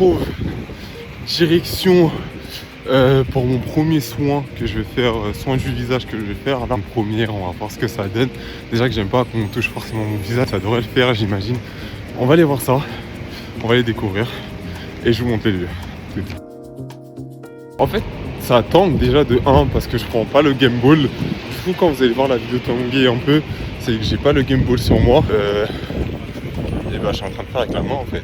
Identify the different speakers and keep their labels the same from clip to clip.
Speaker 1: Pour direction pour mon premier soin que je vais faire, soin du visage que je vais faire. Là, première, on va voir ce que ça donne. Déjà que j'aime pas qu'on touche forcément mon visage, ça devrait le faire, j'imagine. On va aller voir ça, on va aller découvrir et je vous montre les lieux. En fait, ça tangue déjà de 1 parce que je prends pas le Game Ball. Du coup, quand vous allez voir la vidéo tanguer un peu, c'est que j'ai pas le Game Ball sur moi. Et bah, je suis en train de faire avec la main en fait.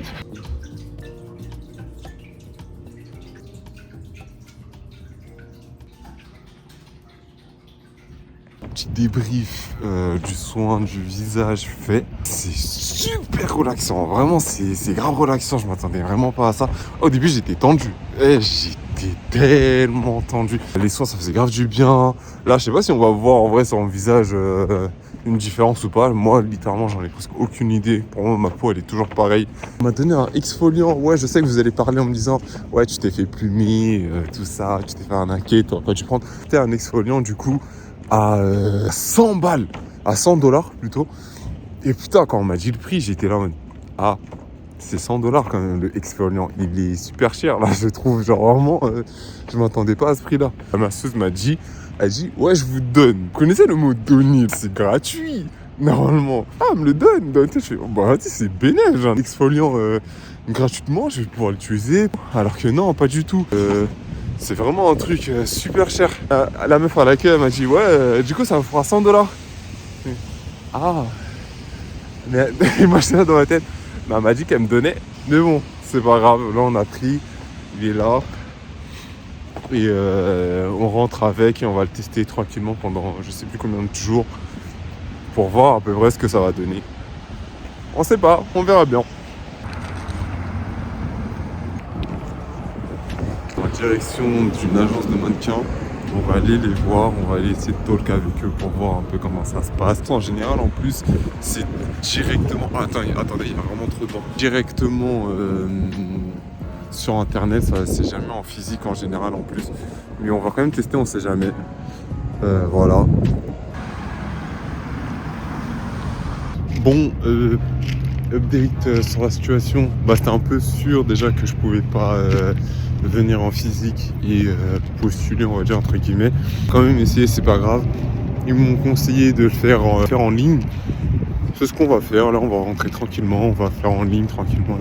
Speaker 1: Petit débrief du soin du visage fait. C'est super relaxant, vraiment c'est grave relaxant, je m'attendais vraiment pas à ça. Au début j'étais tendu, j'étais tellement tendu. Les soins ça faisait grave du bien. Là je sais pas si on va voir en vrai sur mon visage une différence ou pas. Moi littéralement j'en ai presque aucune idée. Pour moi ma peau elle est toujours pareille. On m'a donné un exfoliant, ouais je sais que vous allez parler en me disant ouais tu t'es fait plumer, tout ça, tu t'es fait arnaquer, t'aurais pas dû prendre. C'était un exfoliant du coup à 100 balles, à 100 dollars plutôt. Et putain, quand on m'a dit le prix, j'étais là en mode ah, c'est 100 dollars quand même le exfoliant. Il est super cher là, je trouve. Genre vraiment, je m'attendais pas à ce prix-là. La masseuse m'a dit, elle dit ouais, je vous donne. Vous connaissez le mot donner, c'est gratuit. Normalement, ah, me le donne. Je fais, oh, bah, c'est bénéf, j'ai un exfoliant gratuitement, je vais pouvoir l'utiliser. Alors que non, pas du tout. C'est vraiment un truc super cher. La meuf à l'accueil, elle m'a dit ouais, du coup ça me fera 100 dollars. Ah, mais moi j'étais là dans ma tête. Bah, elle m'a dit qu'elle me donnait. Mais bon, c'est pas grave. Là on a pris, il est là. Et on rentre avec et on va le tester tranquillement pendant je sais plus combien de jours. Pour voir à peu près ce que ça va donner. On sait pas, on verra bien. En direction d'une agence de mannequins. On va aller les voir, on va aller essayer de talk avec eux pour voir un peu comment ça se passe. En général, en plus, c'est directement... attendez, il y a vraiment trop de temps. Directement sur Internet, ça c'est jamais en physique en général en plus. Mais on va quand même tester, on sait jamais. Voilà. Bon, update sur la situation. Bah, c'était un peu sûr déjà que je pouvais pas venir en physique et postuler, on va dire entre guillemets. Quand même essayer, c'est pas grave. Ils m'ont conseillé de le faire en ligne. C'est ce qu'on va faire. Là, on va rentrer tranquillement. On va faire en ligne tranquillement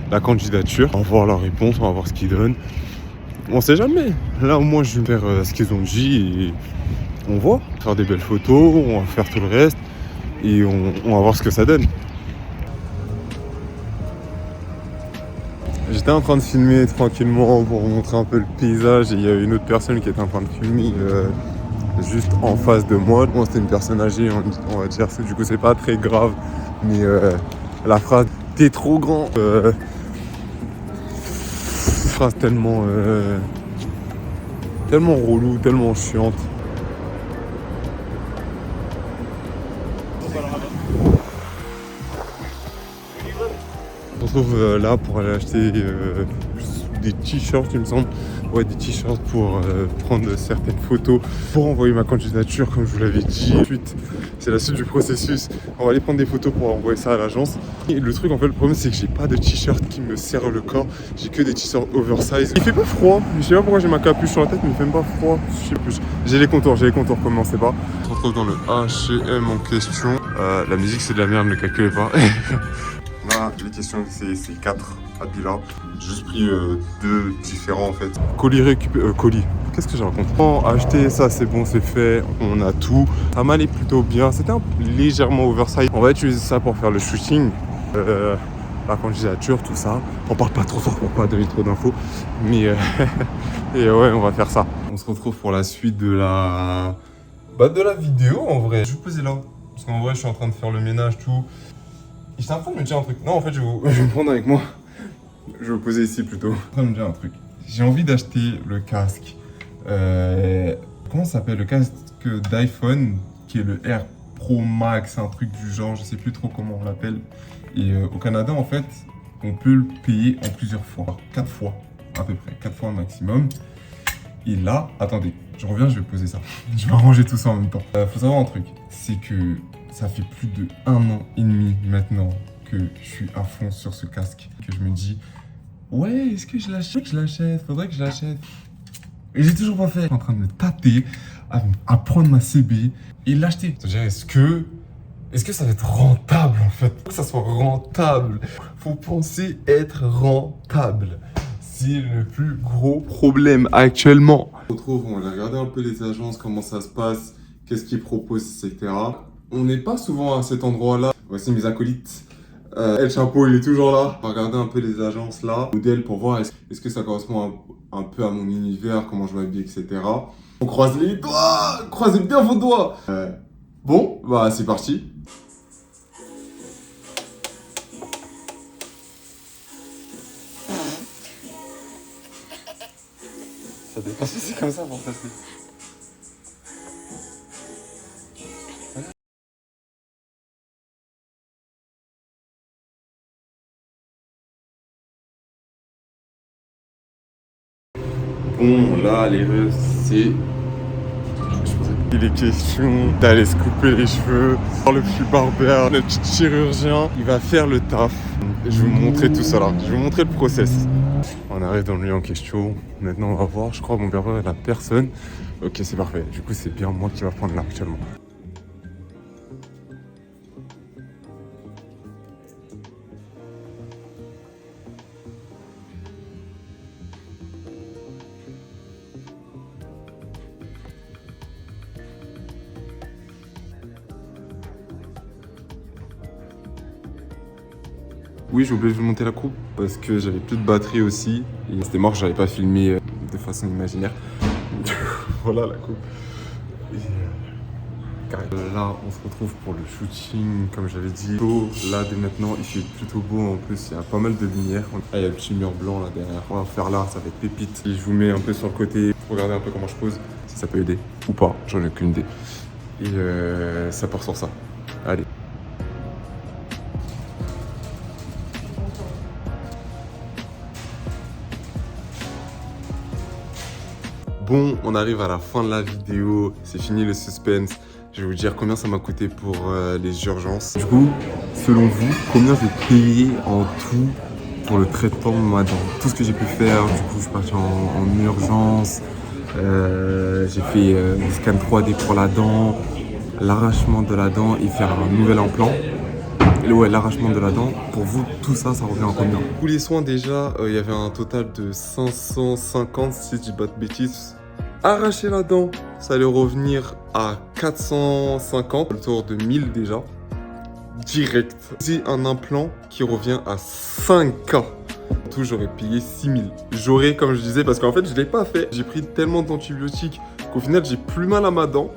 Speaker 1: la candidature. On va voir la réponse, on va voir ce qu'ils donnent. On sait jamais. Là, au moins, je vais faire ce qu'ils ont dit et on va faire des belles photos. On va faire tout le reste et on va voir ce que ça donne. J'étais en train de filmer tranquillement pour vous montrer un peu le paysage et il y avait une autre personne qui était en train de filmer juste en face de moi. Bon, c'était une personne âgée, on va dire, du coup c'est pas très grave, mais la phrase « t'es trop grand », phrase tellement relou, tellement chiante. On se retrouve là pour aller acheter des t-shirts, il me semble. Ouais, des t-shirts pour prendre certaines photos, pour envoyer ma candidature, comme je vous l'avais dit. Ensuite, c'est la suite du processus. On va aller prendre des photos pour envoyer ça à l'agence. Et le truc, en fait, le problème, c'est que j'ai pas de t-shirt qui me serre le corps. J'ai que des t-shirts oversize. Il fait pas froid. Je sais pas pourquoi j'ai ma capuche sur la tête, mais il fait même pas froid. Je sais plus. J'ai les contours, comment c'est pas. On se retrouve dans le H&M en question. La musique, c'est de la merde, ne calculez pas. Là, les questions, c'est 4 habits-là. J'ai juste pris 2 différents en fait. Colis colis. Qu'est-ce que j'ai raconté? Acheter ça, c'est bon, c'est fait. On a tout. Ça m'allait plutôt bien. C'était légèrement oversize. On va utiliser ça pour faire le shooting. La candidature, tout ça. On parle pas trop fort pour pas donner trop d'infos. Mais et ouais, on va faire ça. On se retrouve pour la suite de la vidéo en vrai. Je vais poser là. Parce qu'en vrai, je suis en train de faire le ménage, tout. J'étais en train de me dire un truc. Non, en fait, je vais me prendre avec moi. Je vais me poser ici plutôt. Je suis en train de me dire un truc. J'ai envie d'acheter le casque. Comment ça s'appelle? Le casque d'iPhone, qui est le Air Pro Max, un truc du genre. Je sais plus trop comment on l'appelle. Et au Canada, en fait, on peut le payer en plusieurs fois. 4 fois, à peu près. 4 fois maximum. Et là, attendez, je reviens, je vais poser ça. Je vais arranger tout ça en même temps. Faut savoir un truc. C'est que ça fait plus de 1 an et demi maintenant que je suis à fond sur ce casque, que je me dis Ouais, est-ce que je l'achète? Faudrait que je l'achète. Et j'ai toujours pas fait. Je suis en train de me tâter à prendre ma CB et l'acheter. C'est-à-dire, est-ce que ça va être rentable en fait? Faut que ça soit rentable. Faut penser être rentable. C'est le plus gros problème actuellement. On retrouve, on va regarder un peu les agences, comment ça se passe, qu'est-ce qu'ils proposent, etc. On n'est pas souvent à cet endroit-là. Voici mes acolytes. El Chapeau, il est toujours là. On va regarder un peu les agences là, modèles pour voir est-ce que ça correspond un peu à mon univers, comment je m'habille, etc. On croise les doigts, croisez bien vos doigts. Bon, bah c'est parti. Ça dépasse, c'est comme ça pour passer. Bon, là, les refs, c'est... Il est question d'aller se couper les cheveux. Le petit barbeur, le petit chirurgien, il va faire le taf. Je vais vous montrer tout ça là. Je vais vous montrer le process. On arrive dans le lieu en question. Maintenant, on va voir. Je crois que mon barbeur, il a personne. Ok, c'est parfait. Du coup, c'est bien moi qui va prendre là actuellement. Oui, j'ai oublié de vous monter la coupe parce que j'avais plus de batterie aussi. Et c'était mort, j'avais pas filmé de façon imaginaire. Voilà la coupe. Et, là, on se retrouve pour le shooting, comme j'avais dit. Là, dès maintenant, il fait plutôt beau en plus. Il y a pas mal de lumière. Ah, il y a le petit mur blanc là derrière. On va faire là, ça va être pépite. Et je vous mets un peu sur le côté. Regardez un peu comment je pose. Si ça peut aider ou pas, j'en ai aucune idée. Et ça part sur ça. Allez. Bon, on arrive à la fin de la vidéo, c'est fini le suspense. Je vais vous dire combien ça m'a coûté pour les urgences. Du coup, selon vous, combien j'ai payé en tout pour le traitement de ma dent? Tout ce que j'ai pu faire, du coup je suis parti en urgence, j'ai fait le scan 3D pour la dent, l'arrachement de la dent et faire un nouvel implant. Ouais, l'arrachement de la dent, pour vous, tout ça, ça revient en combien? Tous les soins déjà, il y avait un total de 550 si je dis pas de bêtises. Arracher la dent, ça allait revenir à 450, autour de 1000 déjà. Direct. C'est un implant qui revient à 5K. Tout, j'aurais payé 6000. J'aurais, comme je disais, parce qu'en fait, je l'ai pas fait. J'ai pris tellement d'antibiotiques qu'au final, j'ai plus mal à ma dent.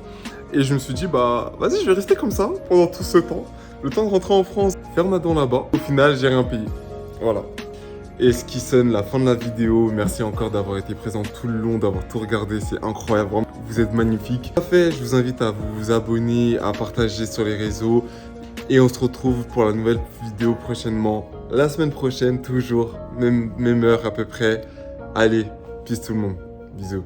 Speaker 1: Et je me suis dit, bah, vas-y, je vais rester comme ça pendant tout ce temps. Le temps de rentrer en France, faire ma dent là-bas. Au final, j'ai rien payé. Voilà. Et ce qui sonne la fin de la vidéo. Merci encore d'avoir été présent tout le long, d'avoir tout regardé. C'est incroyable. Vraiment, vous êtes magnifiques. Parfait, je vous invite à vous abonner, à partager sur les réseaux. Et on se retrouve pour la nouvelle vidéo prochainement. La semaine prochaine, toujours. Même heure à peu près. Allez, peace tout le monde. Bisous.